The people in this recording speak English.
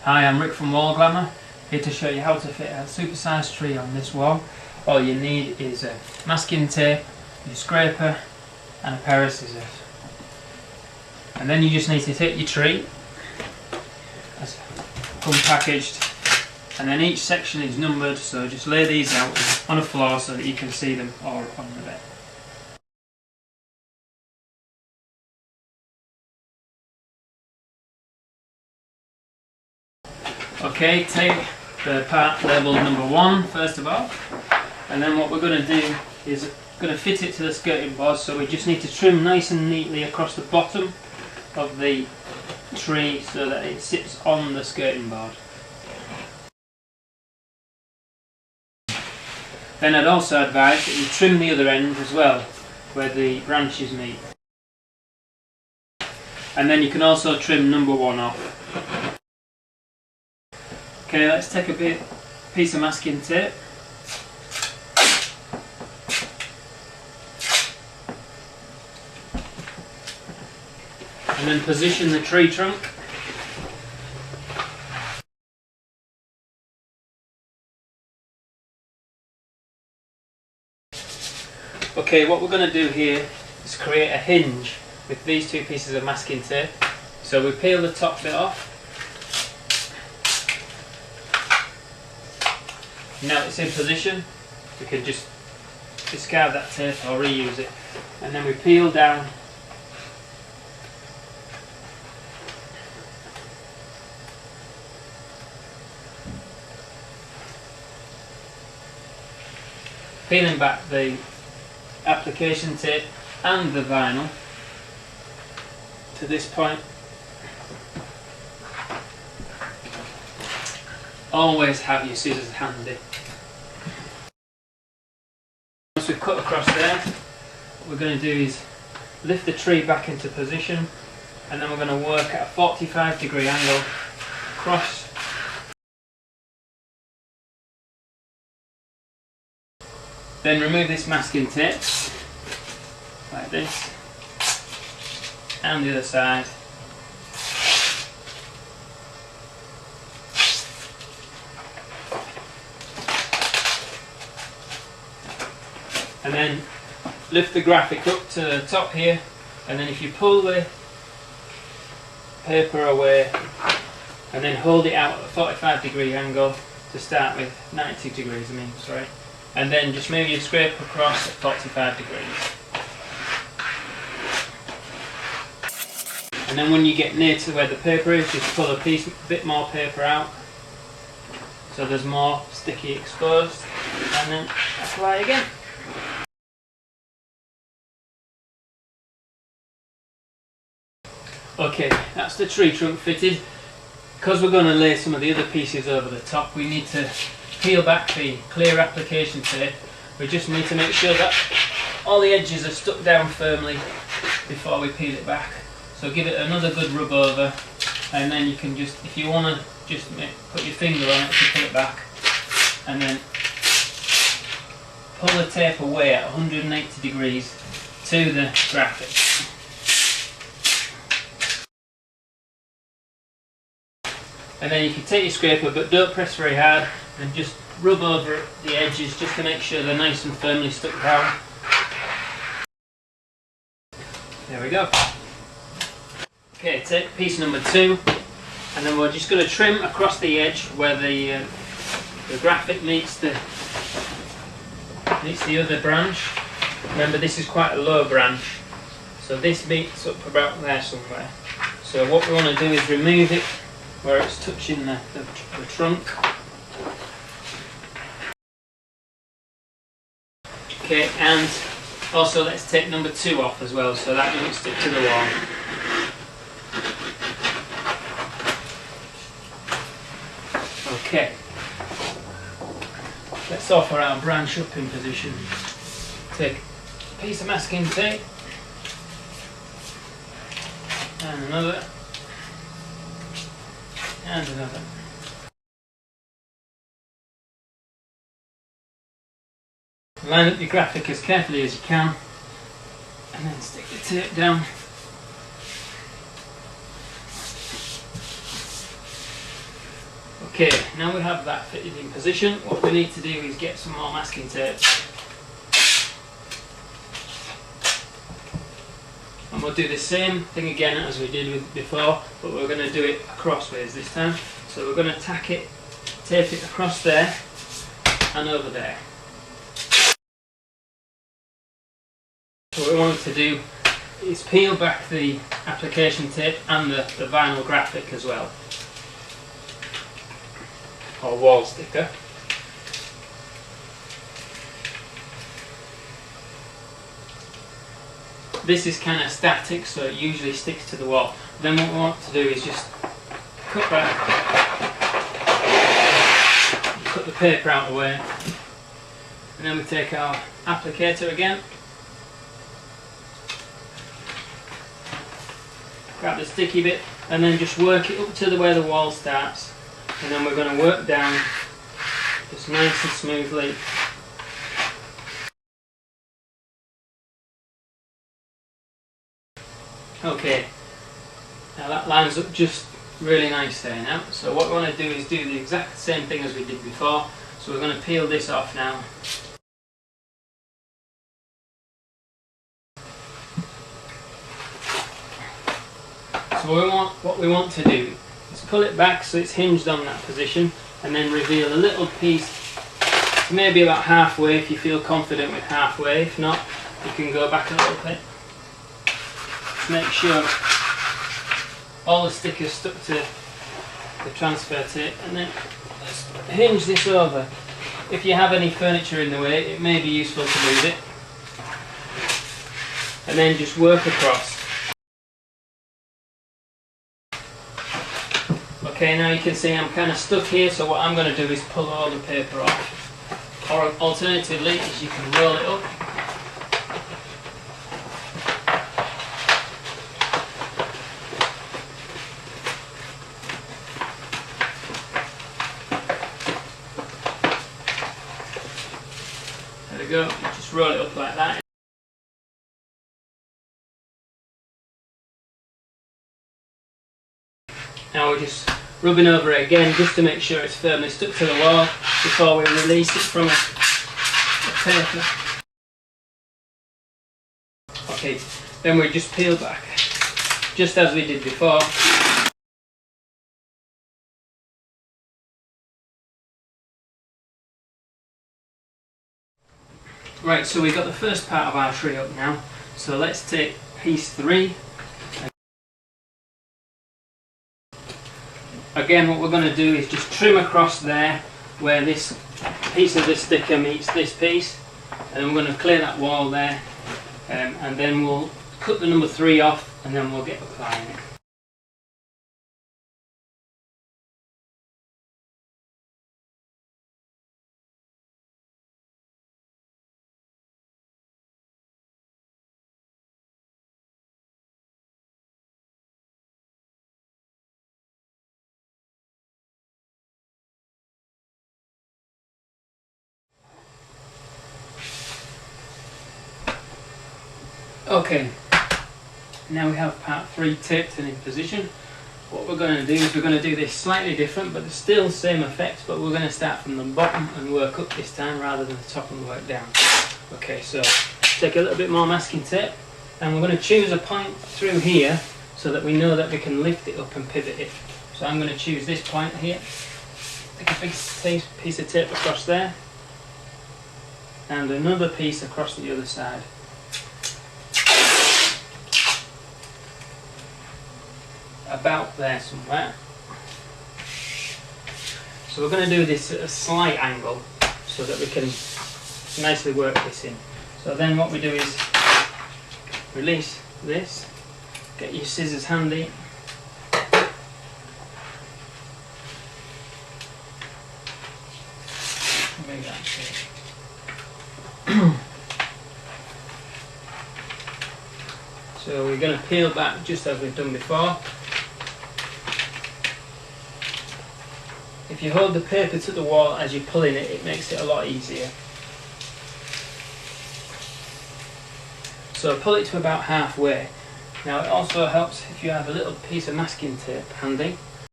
Hi, I'm Rick from Wall Glamour, here to show you how to fit a supersized tree on this wall. All you need is a masking tape, your scraper and a pair of scissors. And then you just need to take your tree, as come packaged, and then each section is numbered, so just lay these out on a floor so that you can see them all on the bed. Okay, take the part labelled number 1 first of all, and then what we're going to do is going to fit it to the skirting board, so we just need to trim nice and neatly across the bottom of the tree so that it sits on the skirting board. Then I'd also advise that you trim the other end as well, where the branches meet. And then you can also trim number 1 off. Okay, let's take a piece of masking tape. And then position the tree trunk. Okay, what we're going to do here is create a hinge with these 2 pieces of masking tape. So we peel the top bit off. Now it's in position, we can just discard that tape or reuse it. And then we peel down peeling back the application tape and the vinyl to this point. Always have your scissors handy. Once we've cut across there, what we're going to do is lift the tree back into position, and then we're going to work at a 45-degree angle across. Then remove this masking tape, like this, and the other side. And then lift the graphic up to the top here, and then if you pull the paper away and then hold it out at a 45-degree angle to start with, 90 degrees I mean, sorry, and then just move your scrape across at 45 degrees. And then when you get near to where the paper is, just pull a bit more paper out so there's more sticky exposed, and then apply again. Okay, that's the tree trunk fitted. Because we're going to lay some of the other pieces over the top, we need to peel back the clear application tape. We just need to make sure that all the edges are stuck down firmly before we peel it back. So give it another good rub over, and then you can just, if you want to, just put your finger on it to pull it back, and then pull the tape away at 180 degrees to the graphic. And then you can take your scraper, but don't press very hard, and just rub over the edges just to make sure they're nice and firmly stuck down. There we go. Okay, take piece number 2, and then we're just going to trim across the edge where the graphic meets the other branch. Remember, this is quite a low branch, so this meets up about there somewhere. So what we want to do is remove it where it's touching the trunk. Okay, and also let's take number 2 off as well, so that doesn't stick to the wall. Okay, let's offer our branch up in position. Take a piece of masking tape and another. And another. Line up your graphic as carefully as you can, and then stick the tape down. Okay, now we have that fitted in position, what we need to do is get some more masking tape. And we'll do the same thing again as we did with before, but we're going to do it crossways this time. So we're going to tape it across there and over there. So what we want to do is peel back the application tape and the vinyl graphic as well, or wall sticker. This is kind of static, so it usually sticks to the wall. Then what we want to do is just cut the paper out of the way, and then we take our applicator again, grab the sticky bit, and then just work it up to where the wall starts, and then we're going to work down just nice and smoothly. Okay, now that lines up just really nice there now. So what we want to do is do the exact same thing as we did before. So we're going to peel this off now. So what we want to do is pull it back so it's hinged on that position, and then reveal a little piece, maybe about halfway if you feel confident with halfway. If not, you can go back a little bit. Make sure all the stickers stuck to the transfer tape, and then just hinge this over. If you have any furniture in the way, it may be useful to move it, and then just work across. Okay, now you can see I'm kind of stuck here, so what I'm going to do is pull all the paper off, or alternatively is you can roll it up. There we go, just roll it up like that. Now we're just rubbing over it again just to make sure it's firmly stuck to the wall before we release it from the paper. Okay, then we just peel back, just as we did before. Right, so we've got the first part of our tree up now, so let's take piece 3. Again, what we're going to do is just trim across there where this piece of the sticker meets this piece, and then we're going to clear that wall there, and then we'll cut the number 3 off, and then we'll get applying it. Okay, now we have part 3 taped and in position. What we're going to do is we're going to do this slightly different, but still same effect, but we're going to start from the bottom and work up this time rather than the top and work down. Okay, so take a little bit more masking tape, and we're going to choose a point through here so that we know that we can lift it up and pivot it. So I'm going to choose this point here, take a big piece of tape across there, and another piece across the other side. About there somewhere. So we're going to do this at a slight angle so that we can nicely work this in. So then what we do is release this, get your scissors handy, make that shape. So we're going to peel back just as we've done before. If you hold the paper to the wall as you're pulling it, it makes it a lot easier. So pull it to about halfway. Now it also helps if you have a little piece of masking tape handy.